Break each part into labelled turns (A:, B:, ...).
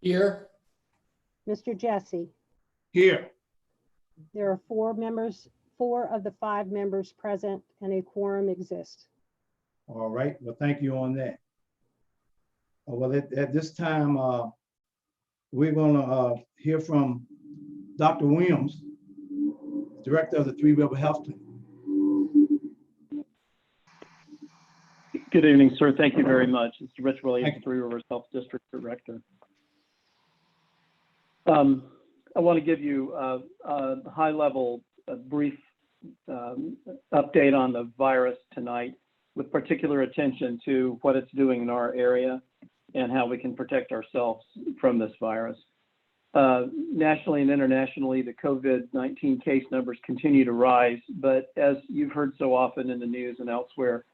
A: Here.
B: Mr. Jesse.
A: Here.
B: There are 4 of the 5 members present, and a quorum exists.
A: All right. Well, thank you on that. Well, at this time, we're going to hear from Dr. Williams, Director of the Three River Health Clinic.
C: Good evening, sir. Thank you very much. It's Rich Williams, Three Rivers Health District Director. I want to give you a high-level, brief update on the virus tonight, with particular attention to what it's doing in our area and how we can protect ourselves from this virus. Nationally and internationally, the COVID-19 case numbers continue to rise, but as you've heard so often in the news and elsewhere,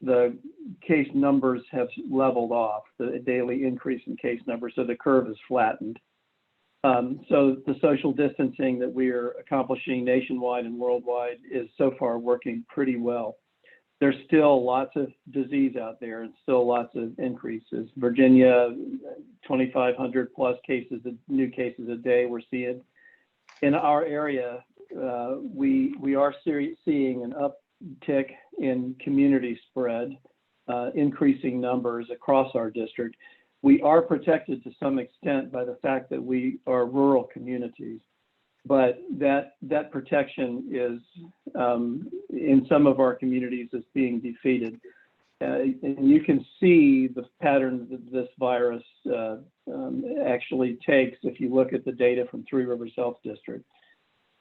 C: the case numbers have leveled off, the daily increase in case numbers, so the curve is flattened. So the social distancing that we are accomplishing nationwide and worldwide is so far working pretty well. There's still lots of disease out there and still lots of increases. Virginia, 2,500 plus cases, new cases a day we're seeing. In our area, we are seeing an uptick in community spread, increasing numbers across our district. We are protected to some extent by the fact that we are rural communities, but that protection is, in some of our communities, is being defeated. And you can see the pattern that this virus actually takes if you look at the data from Three Rivers Health District.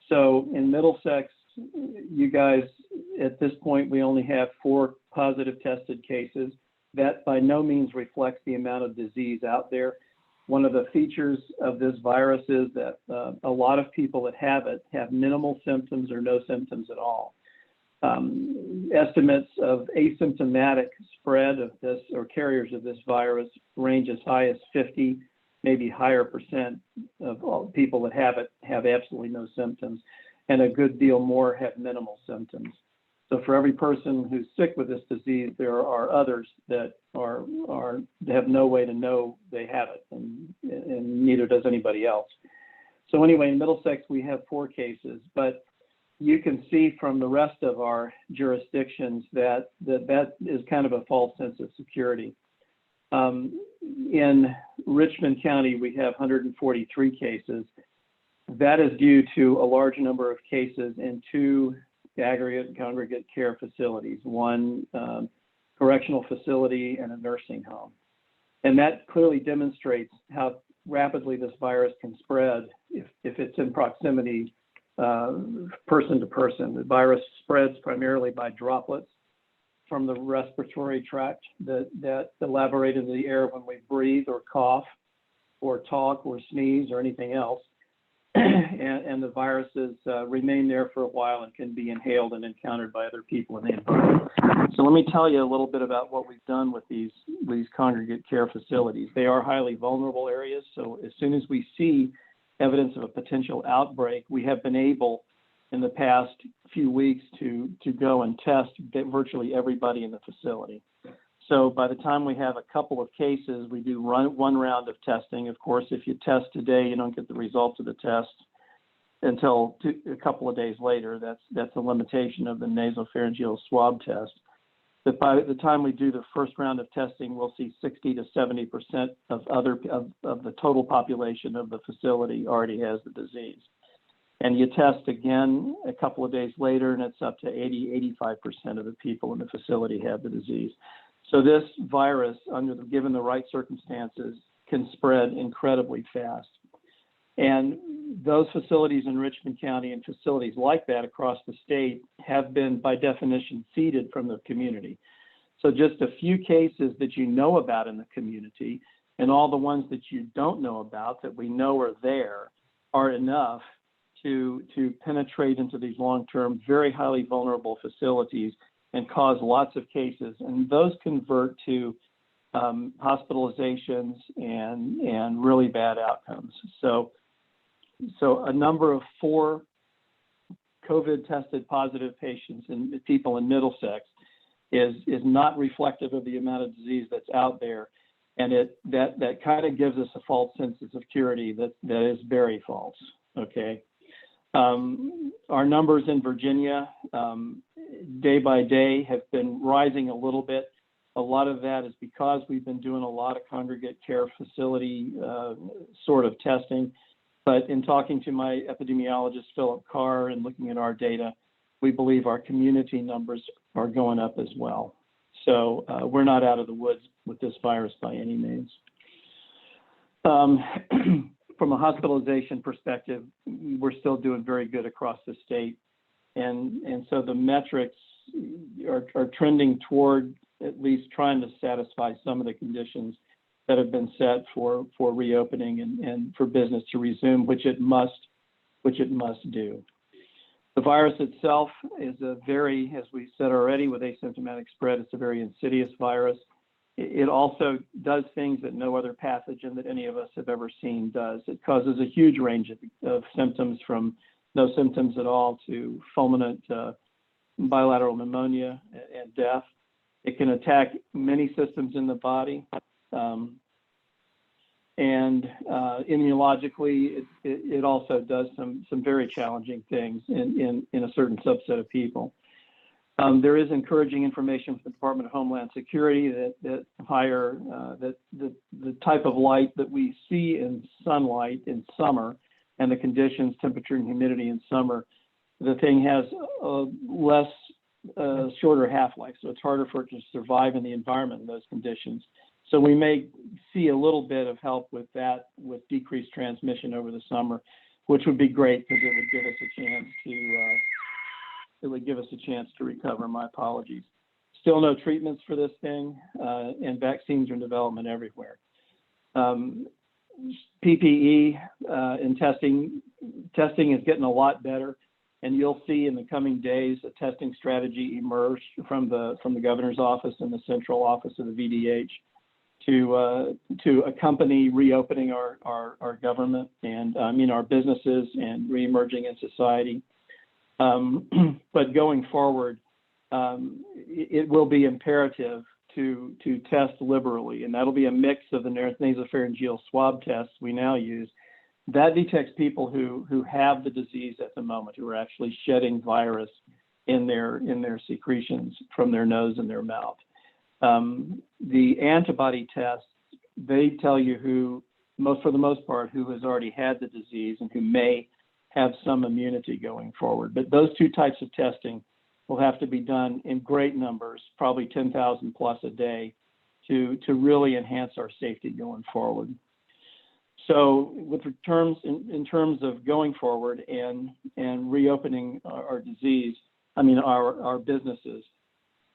C: So in Middlesex, you guys, at this point, we only have 4 positive tested cases. That by no means reflects the amount of disease out there. One of the features of this virus is that a lot of people that have it have minimal symptoms or no symptoms at all. Estimates of asymptomatic spread of this or carriers of this virus range as high as 50, maybe higher percent of all people that have it have absolutely no symptoms, and a good deal more have minimal symptoms. So for every person who's sick with this disease, there are others that have no way to know they have it, and neither does anybody else. So anyway, in Middlesex, we have 4 cases, but you can see from the rest of our jurisdictions that is kind of a false sense of security. In Richmond County, we have 143 cases. That is due to a large number of cases in 2 aggregate and congregate care facilities, one correctional facility and a nursing home. And that clearly demonstrates how rapidly this virus can spread if it's in proximity, person to person. The virus spreads primarily by droplets from the respiratory tract that elaborate into the air when we breathe or cough or talk or sneeze or anything else. And the viruses remain there for a while and can be inhaled and encountered by other people in the environment. So let me tell you a little bit about what we've done with these congregate care facilities. They are highly vulnerable areas, so as soon as we see evidence of a potential outbreak, we have been able in the past few weeks to go and test virtually everybody in the facility. So by the time we have a couple of cases, we do one round of testing. Of course, if you test today, you don't get the results of the test until a couple of days later. That's a limitation of the nasopharyngeal swab test. But by the time we do the first round of testing, we'll see 60 to 70% of the total population of the facility already has the disease. And you test again a couple of days later, and it's up to 80, 85% of the people in the facility have the disease. So this virus, given the right circumstances, can spread incredibly fast. And those facilities in Richmond County and facilities like that across the state have been, by definition, seeded from the community. So just a few cases that you know about in the community and all the ones that you don't know about that we know are there are enough to penetrate into these long-term, very highly vulnerable facilities and cause lots of cases. And those convert to hospitalizations and really bad outcomes. So a number of 4 COVID tested positive patients and people in Middlesex is not reflective of the amount of disease that's out there. And that kind of gives us a false sense of security that is very false, okay? Our numbers in Virginia, day by day, have been rising a little bit. A lot of that is because we've been doing a lot of congregate care facility sort of testing. But in talking to my epidemiologist, Philip Carr, and looking at our data, we believe our community numbers are going up as well. So we're not out of the woods with this virus by any means. From a hospitalization perspective, we're still doing very good across the state. And so the metrics are trending toward at least trying to satisfy some of the conditions that have been set for reopening and for business to resume, which it must do. The virus itself is a very, as we said already, with asymptomatic spread, it's a very insidious virus. It also does things that no other pathogen that any of us have ever seen does. It causes a huge range of symptoms, from no symptoms at all to fulminant bilateral pneumonia and death. It can attack many systems in the body. And immunologically, it also does some very challenging things in a certain subset of people. There is encouraging information from the Department of Homeland Security that the type of light that we see in sunlight in summer and the conditions, temperature and humidity in summer, the thing has a shorter half-life, so it's harder for it to survive in the environment in those conditions. So we may see a little bit of help with that, with decreased transmission over the summer, which would be great because it would give us a chance to recover. My apologies. Still no treatments for this thing, and vaccines are in development everywhere. PPE and testing is getting a lot better, and you'll see in the coming days a testing strategy emerge from the governor's office and the central office of the VDH to accompany reopening our government and our businesses and reemerging in society. But going forward, it will be imperative to test liberally, and that'll be a mix of the nasopharyngeal swab tests we now use. That detects people who have the disease at the moment, who are actually shedding virus in their secretions from their nose and their mouth. The antibody tests, they tell you for the most part, who has already had the disease and who may have some immunity going forward. But those two types of testing will have to be done in great numbers, probably 10,000 plus a day, to really enhance our safety going forward. So in terms of going forward and reopening our businesses,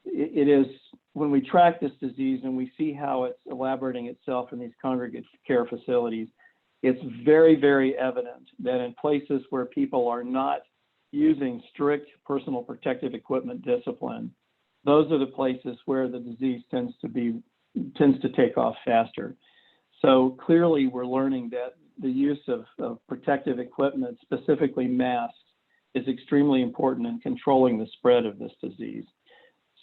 C: it is, when we track this disease and we see how it's elaborating itself in these congregate care facilities, it's very, very evident that in places where people are not using strict personal protective equipment discipline, those are the places where the disease tends to take off faster. So clearly we're learning that the use of protective equipment, specifically masks, is extremely important in controlling the spread of this disease.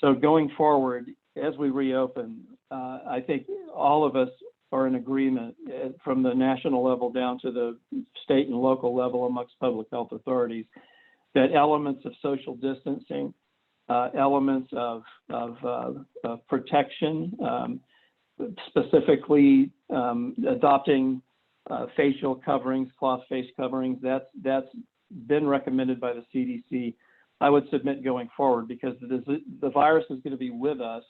C: So going forward, as we reopen, I think all of us are in agreement from the national level down to the state and local level amongst public health authorities that elements of social distancing, elements of protection, specifically adopting facial coverings, cloth face coverings, that's been recommended by the CDC. I would submit going forward, because the virus is going to be with us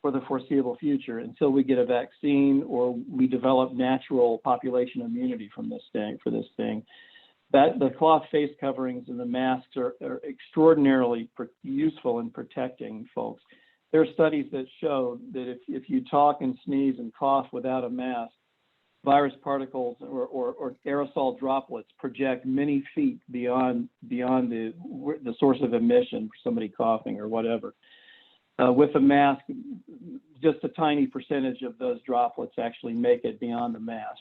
C: for the foreseeable future until we get a vaccine or we develop natural population immunity from this thing. That the cloth face coverings and the masks are extraordinarily useful in protecting folks. There are studies that show that if you talk and sneeze and cough without a mask, virus particles or aerosol droplets project many feet beyond the source of emission for somebody coughing or whatever. With a mask, just a tiny percentage of those droplets actually make it beyond the mask.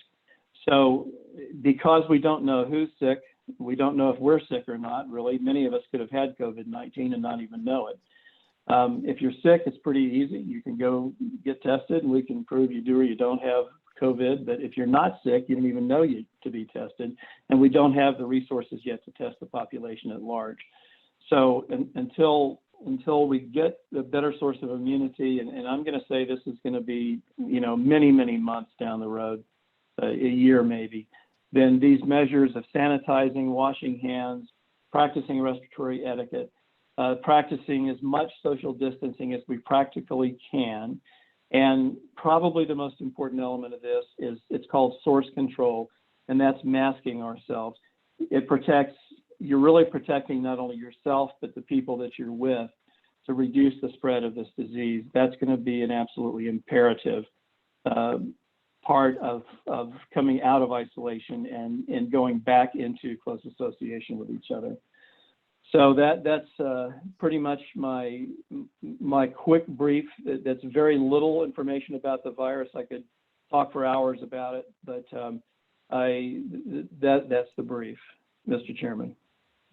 C: So because we don't know who's sick, we don't know if we're sick or not, really. Many of us could have had COVID-19 and not even know it. If you're sick, it's pretty easy. You can go get tested and we can prove you do or you don't have COVID. But if you're not sick, you don't even know you to be tested. And we don't have the resources yet to test the population at large. So until we get a better source of immunity, and I'm going to say this is going to be, many, many months down the road, a year maybe, then these measures of sanitizing, washing hands, practicing respiratory etiquette, practicing as much social distancing as we practically can. And probably the most important element of this is it's called source control, and that's masking ourselves. You're really protecting not only yourself, but the people that you're with to reduce the spread of this disease. That's going to be an absolutely imperative part of coming out of isolation and going back into close association with each other. So that's pretty much my quick brief. That's very little information about the virus. I could talk for hours about it, but that's the brief, Mr. Chairman.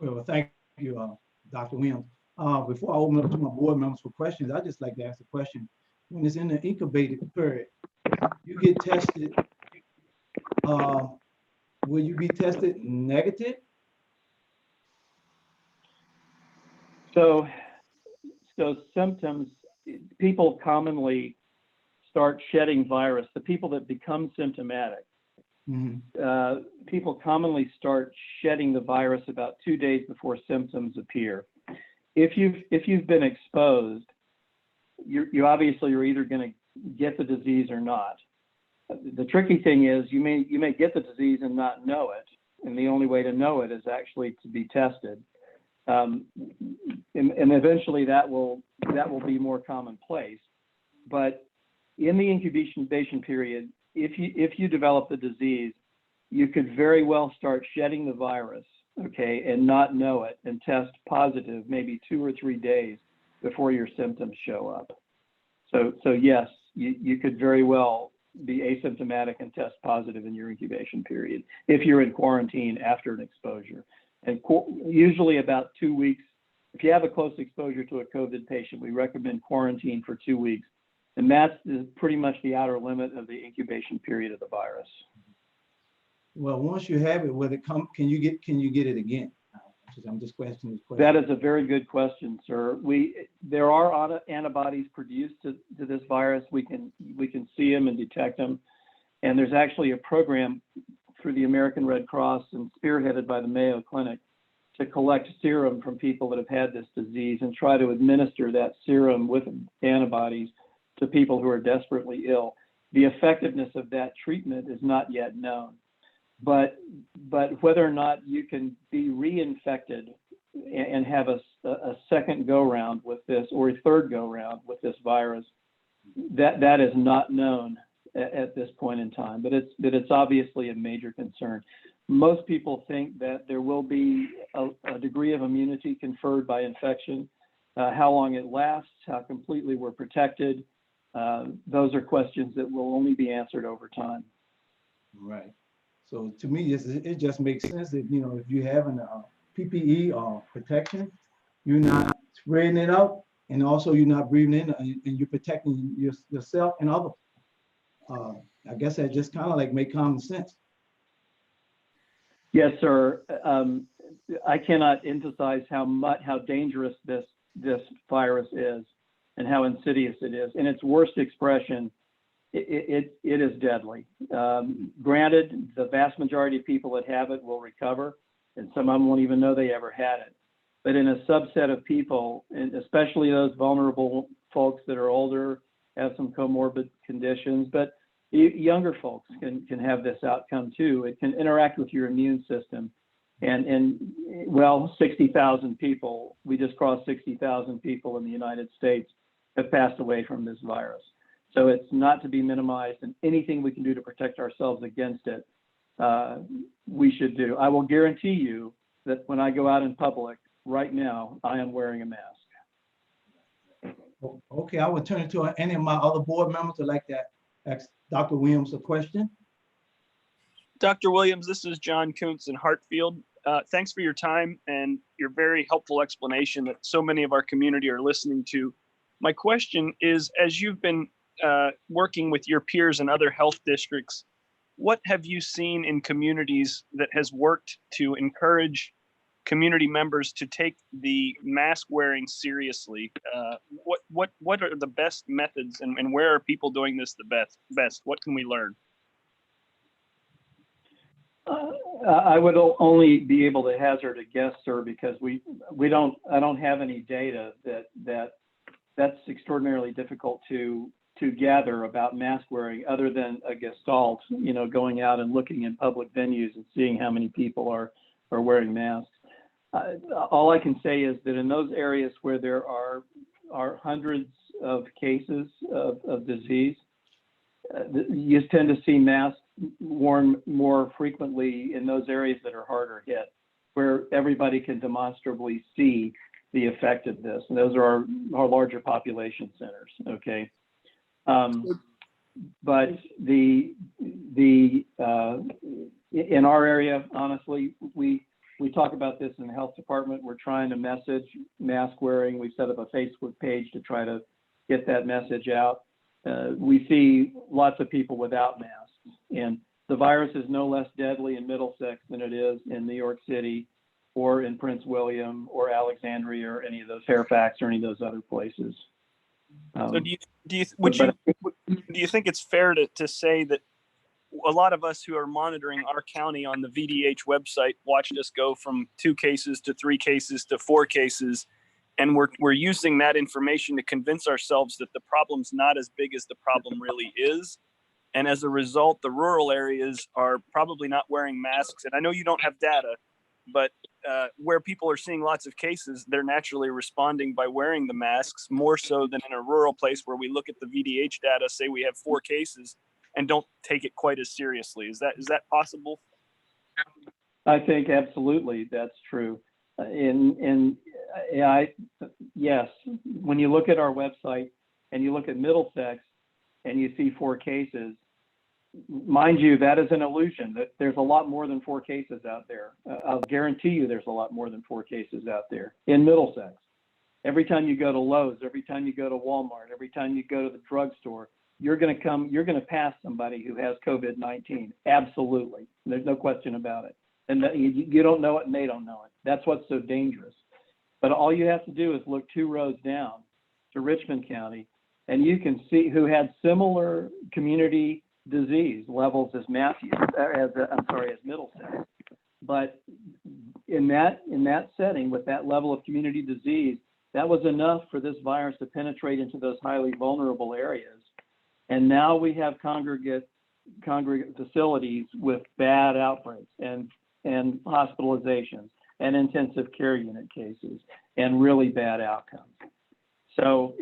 A: Well, thank you, Dr. Williams. Before I open up to my board members for questions, I'd just like to ask a question. When it's in the incubated period, you get tested, will you be tested negative?
C: So symptoms, people commonly start shedding virus. The people that become symptomatic, people commonly start shedding the virus about 2 days before symptoms appear. If you've been exposed, you obviously are either going to get the disease or not. The tricky thing is you may get the disease and not know it, and the only way to know it is actually to be tested. And eventually that will be more commonplace. But in the incubation period, if you develop the disease, you could very well start shedding the virus, okay, and not know it and test positive maybe 2 or 3 days before your symptoms show up. So yes, you could very well be asymptomatic and test positive in your incubation period if you're in quarantine after an exposure. And usually about 2 weeks, if you have a close exposure to a COVID patient, we recommend quarantine for 2 weeks. And that's pretty much the outer limit of the incubation period of the virus.
A: Well, once you have it, can you get it again? I'm just questioning this question.
C: That is a very good question, sir. There are antibodies produced to this virus. We can see them and detect them. And there's actually a program through the American Red Cross and spearheaded by the Mayo Clinic to collect serum from people that have had this disease and try to administer that serum with antibodies to people who are desperately ill. The effectiveness of that treatment is not yet known. But whether or not you can be reinfected and have a second go-round with this or a third go-round with this virus, that is not known at this point in time. But it's obviously a major concern. Most people think that there will be a degree of immunity conferred by infection. How long it lasts, how completely we're protected, those are questions that will only be answered over time.
A: Right. So to me, it just makes sense that, if you have a PPE or protection, you're not spreading it out, and also you're not breathing in, and you're protecting yourself and others. I guess that just kind of like make common sense.
C: Yes, sir. I cannot emphasize how dangerous this virus is and how insidious it is. In its worst expression, it is deadly. Granted, the vast majority of people that have it will recover, and some of them won't even know they ever had it. But in a subset of people, and especially those vulnerable folks that are older, have some comorbid conditions, but younger folks can have this outcome too. It can interact with your immune system. And 60,000 people, we just crossed 60,000 people in the United States have passed away from this virus. So it's not to be minimized, and anything we can do to protect ourselves against it, we should do. I will guarantee you that when I go out in public right now, I am wearing a mask.
A: Okay, I would turn it to any of my other board members who like to ask Dr. Williams a question.
D: Dr. Williams, this is John Kuntz in Hartfield. Thanks for your time and your very helpful explanation that so many of our community are listening to My question is, as you've been working with your peers in other health districts, what have you seen in communities that has worked to encourage community members to take the mask wearing seriously? What are the best methods, and where are people doing this the best? What can we learn?
C: I would only be able to hazard a guess, sir, because I don't have any data that's extraordinarily difficult to gather about mask wearing, other than a gestalt, going out and looking in public venues and seeing how many people are wearing masks. All I can say is that in those areas where there are hundreds of cases of disease, you tend to see masks worn more frequently in those areas that are harder hit, where everybody can demonstrably see the effect of this. And those are our larger population centers, okay? But in our area, honestly, we talk about this in the health department. We're trying to message mask wearing. We've set up a Facebook page to try to get that message out. We see lots of people without masks, and the virus is no less deadly in Middlesex than it is in New York City or in Prince William or Alexandria or any of those, Fairfax or any of those other places.
D: So do you think it's fair to say that a lot of us who are monitoring our county on the VDH website watched us go from 2 cases to 3 cases to 4 cases, and we're using that information to convince ourselves that the problem's not as big as the problem really is, and as a result, the rural areas are probably not wearing masks? And I know you don't have data, but where people are seeing lots of cases, they're naturally responding by wearing the masks more so than in a rural place where we look at the VDH data, say we have 4 cases, and don't take it quite as seriously. Is that possible?
C: I think absolutely that's true. Yes, when you look at our website and you look at Middlesex and you see 4 cases, mind you, that is an illusion. That there's a lot more than 4 cases out there. I'll guarantee you there's a lot more than 4 cases out there in Middlesex. Every time you go to Lowe's, every time you go to Walmart, every time you go to the drugstore, you're going to pass somebody who has COVID-19. Absolutely. There's no question about it. And you don't know it and they don't know it. That's what's so dangerous. But all you have to do is look 2 rows down to Richmond County, and you can see who had similar community disease levels as Middlesex. But in that setting, with that level of community disease, that was enough for this virus to penetrate into those highly vulnerable areas. And now we have congregate facilities with bad outbreaks and hospitalizations and intensive care unit cases and really bad outcomes. So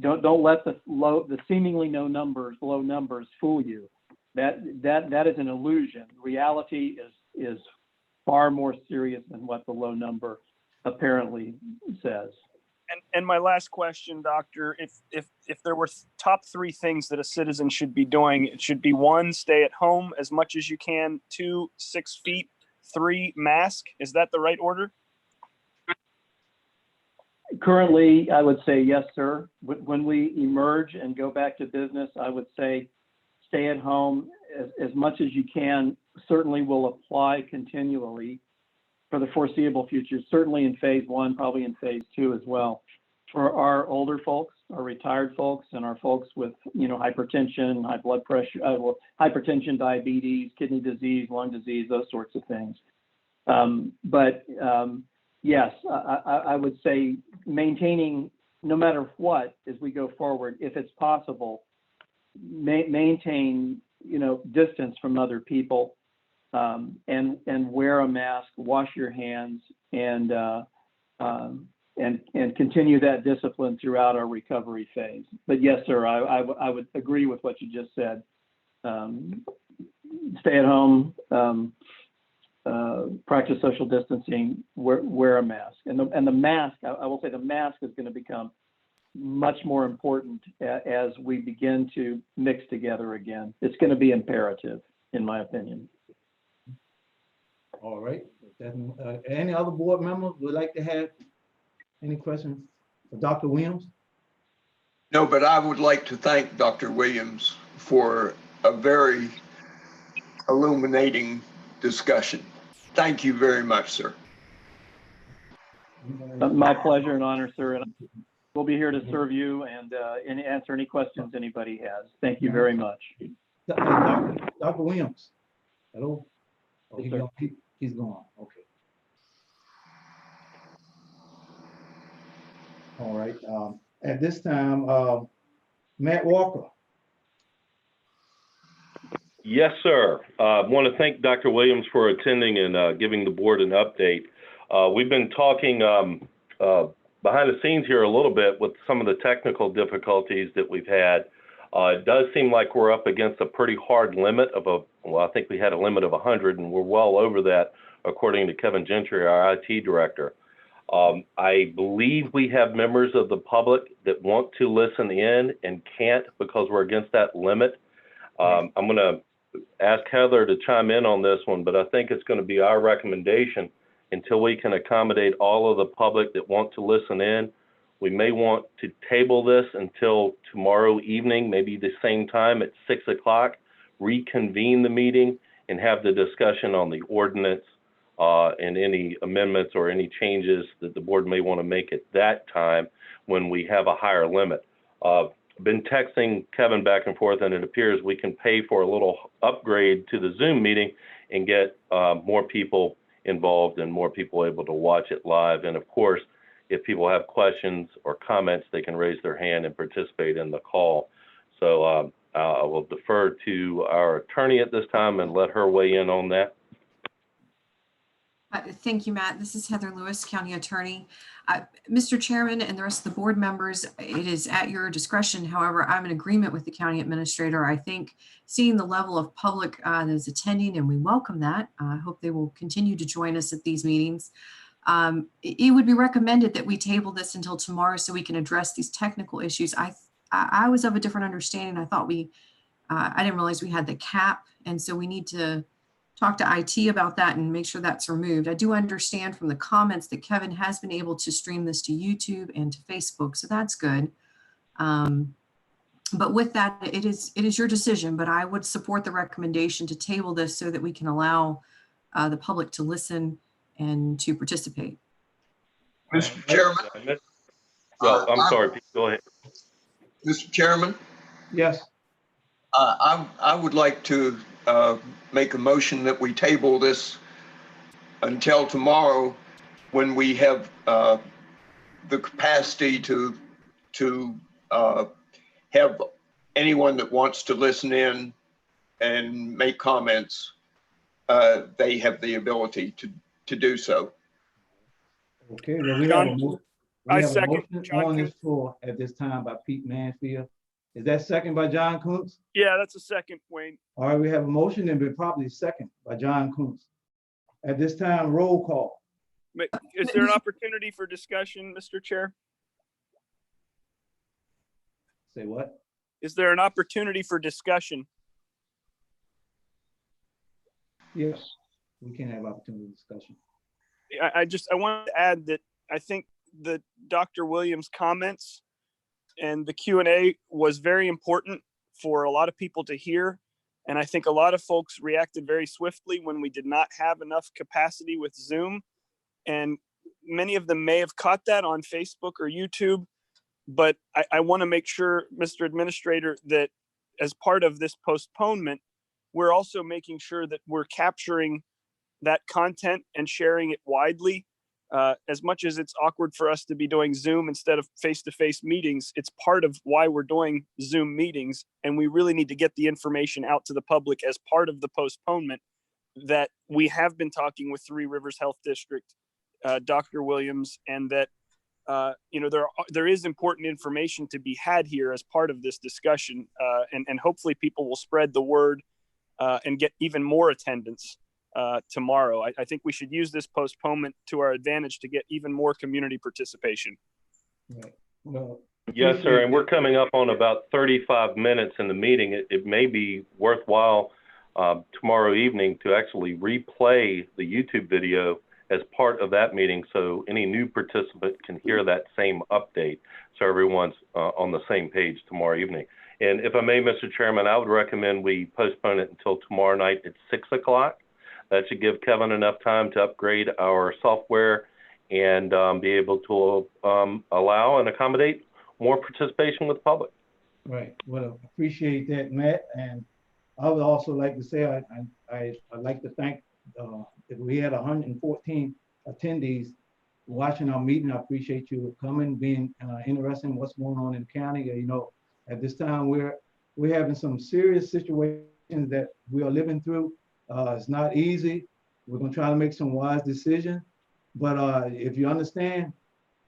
C: don't let the seemingly low numbers fool you. That is an illusion. Reality is far more serious than what the low number apparently says.
D: And my last question, Doctor, if there were top 3 things that a citizen should be doing, it should be 1, stay at home as much as you can, 2, 6 feet, 3, mask. Is that the right order?
C: Currently, I would say yes, sir. When we emerge and go back to business, I would say stay at home as much as you can. Certainly will apply continually for the foreseeable future, certainly in phase 1, probably in phase 2 as well. For our older folks, our retired folks, and our folks with hypertension, high blood pressure, hypertension, diabetes, kidney disease, lung disease, those sorts of things. Yes, I would say maintaining, no matter what, as we go forward, if it's possible, maintain distance from other people, and wear a mask, wash your hands, and continue that discipline throughout our recovery phase. But yes, sir, I would agree with what you just said. Stay at home, practice social distancing, wear a mask, and the mask. I will say the mask is going to become much more important as we begin to mix together again. It's going to be imperative, in my opinion.
A: All right. Any other board members would like to have any questions for Dr. Williams?
E: No, but I would like to thank Dr. Williams for a very illuminating discussion. Thank you very much, sir.
C: My pleasure and honor, sir. And we'll be here to serve you and answer any questions anybody has. Thank you very much.
A: Dr. Williams. Hello? Oh,
C: Yes, sir.
A: he's gone. Okay. All right. At this time, Matt Walker.
F: Yes, sir. I want to thank Dr. Williams for attending and giving the board an update. We've been talking behind the scenes here a little bit with some of the technical difficulties that we've had. It does seem like we're up against a pretty hard limit of I think we had a limit of 100, and we're well over that, according to Kevin Gentry, our IT director. I believe we have members of the public that want to listen in and can't because we're against that limit. I'm going to ask Heather to chime in on this one, but I think it's going to be our recommendation until we can accommodate all of the public that want to listen in. We may want to table this until tomorrow evening, maybe the same time at 6 o'clock, reconvene the meeting and have the discussion on the ordinance and any amendments or any changes that the board may want to make at that time when we have a higher limit. Been texting Kevin back and forth, and it appears we can pay for a little upgrade to the Zoom meeting and get more people involved and more people able to watch it live. And of course, if people have questions or comments, they can raise their hand and participate in the call. So I will defer to our attorney at this time and let her weigh in on that.
G: Thank you, Matt. This is Heather Lewis, County Attorney. Mr. Chairman and the rest of the board members, it is at your discretion. However, I'm in agreement with the County Administrator. I think seeing the level of public that is attending, and we welcome that. I hope they will continue to join us at these meetings. It would be recommended that we table this until tomorrow so we can address these technical issues. I was of a different understanding. I thought I didn't realize we had the cap, and so we need to talk to IT about that and make sure that's removed. I do understand from the comments that Kevin has been able to stream this to YouTube and to Facebook, so that's good. But with that, it is your decision, but I would support the recommendation to table this so that we can allow the public to listen and to participate.
E: Mr. Chairman?
F: I'm sorry, Pete, go ahead.
E: Mr. Chairman?
A: Yes.
E: I would like to make a motion that we table this until tomorrow when we have the capacity to have anyone that wants to listen in and make comments, they have the ability to do so.
A: Okay, well, we have a motion
D: John
A: on this
D: Kuntz.
A: floor at this time by Pete Mansfield. Is that second by John Kuntz?
D: Yeah, that's a second, Wayne.
A: All right, we have a motion and be probably second by John Kuntz. At this time, roll call.
D: Is there an opportunity for discussion, Mr. Chair?
A: Say what?
D: Is there an opportunity for discussion?
A: Yes, we can have opportunity discussion.
D: I want to add that I think the Dr. Williams comments and the Q&A was very important for a lot of people to hear. And I think a lot of folks reacted very swiftly when we did not have enough capacity with Zoom. And many of them may have caught that on Facebook or YouTube. But I want to make sure, Mr. Administrator, that as part of this postponement, we're also making sure that we're capturing that content and sharing it widely. As much as it's awkward for us to be doing Zoom instead of face-to-face meetings, it's part of why we're doing Zoom meetings. And we really need to get the information out to the public as part of the postponement that we have been talking with Three Rivers Health District, Dr. Williams, and that there is important information to be had here as part of this discussion. And hopefully people will spread the word and get even more attendance tomorrow. I think we should use this postponement to our advantage to get even more community participation.
A: Right. Well,
F: Yes, sir. And we're coming up on about 35 minutes in the meeting. It may be worthwhile tomorrow evening to actually replay the YouTube video as part of that meeting, so any new participant can hear that same update, so everyone's on the same page tomorrow evening. And if I may, Mr. Chairman, I would recommend we postpone it until tomorrow night at 6 o'clock. That should give Kevin enough time to upgrade our software and be able to allow and accommodate more participation with the public.
A: Right. Well, appreciate that, Matt. And I would also like to say I'd like to thank if we had 114 attendees watching our meeting. I appreciate you coming, being interested in what's going on in the county. You know, at this time we're having some serious situations that we are living through. It's not easy. We're gonna try to make some wise decisions. But if you understand,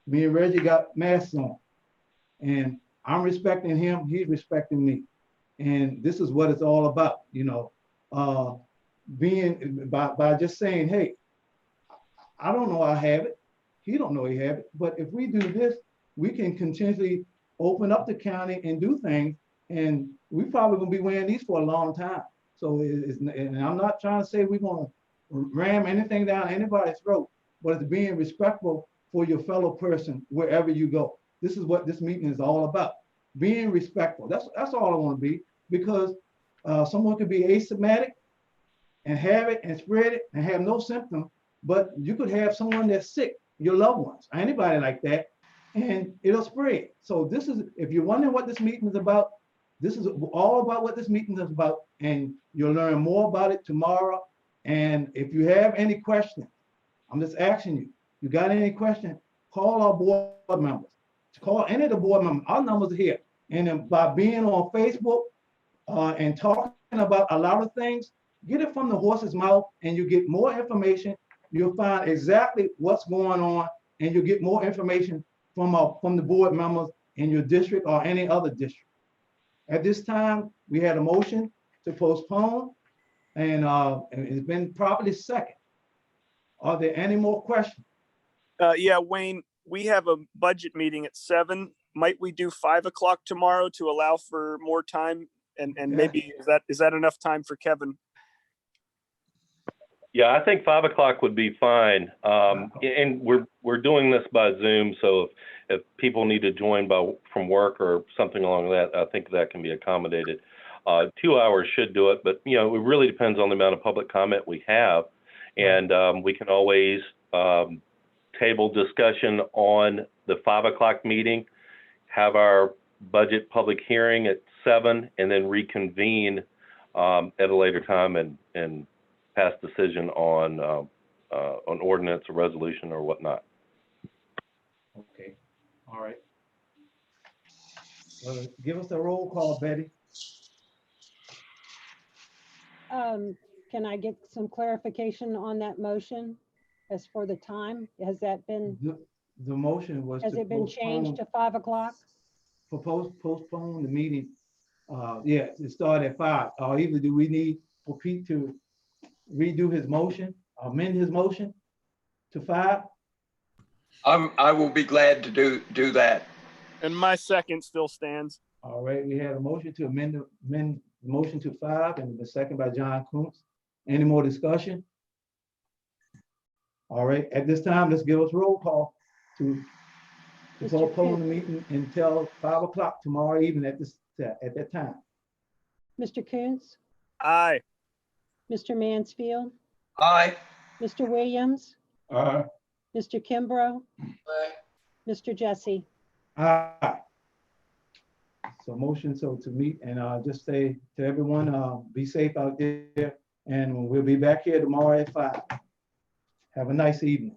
A: me and Reggie got masks on, and I'm respecting him. He's respecting me, and this is what it's all about. You know, being by just saying, hey, I don't know I have it. He don't know he have it. But if we do this, we can continually open up the county and do things. And we probably gonna be wearing these for a long time. So and I'm not trying to say we're gonna ram anything down anybody's throat, but it's being respectful for your fellow person wherever you go. This is what this meeting is all about. Being respectful. That's all I want to be, because someone could be asymptomatic and have it and spread it and have no symptom, but you could have someone that's sick, your loved ones, or anybody like that, and it'll spread. So this is, if you're wondering what this meeting is about, this is all about what this meeting is about, and you'll learn more about it tomorrow. And if you have any questions, I'm just asking you, you got any questions, call our board members. Call any of the board members. Our numbers are here. And then by being on Facebook and talking about a lot of things, get it from the horse's mouth, and you get more information. You'll find exactly what's going on, and you'll get more information from the board members in your district or any other district. At this time, we had a motion to postpone, and it's been properly seconded. Are there any more questions?
D: Yeah, Wayne, we have a budget meeting at 7. Might we do 5 o'clock tomorrow to allow for more time? And
A: Okay.
D: maybe is that enough time for Kevin?
F: Yeah, I think 5 o'clock would be fine. And we're doing this by Zoom, so if people need to join from work or something along that, I think that can be accommodated. 2 hours should do it, but you know, it really depends on the amount of public comment we have, and we can always table discussion on the 5 o'clock meeting, have our budget public hearing at 7, and then reconvene at a later time and pass decision on ordinance or resolution or whatnot.
A: Okay, all right. Well, give us a roll call, Betty.
B: Can I get some clarification on that motion as for the time? Has that been,
A: The motion was
B: has
A: to
B: it been changed to 5 o'clock?
A: postpone the meeting. Yeah, it started at 5. Or either do we need for Pete to redo his motion, amend his motion to 5?
E: I will be glad to do that.
D: And my second still stands.
A: All right, we had a motion to amend the motion to 5, and the second by John Kuntz. Any more discussion? All right, at this time, let's give us roll call to
B: Mr.
A: postpone the
B: Kuntz.
A: meeting until 5 o'clock tomorrow evening at that time.
B: Mr. Kuntz,
D: Aye.
B: Mr. Mansfield,
E: Aye.
B: Mr. Williams,
A: Aye.
B: Mr. Kimbrough, Mr. Jesse.
A: Aye. So motion to meet, and just say to everyone, be safe out there, and we'll be back here tomorrow at 5. Have a nice evening.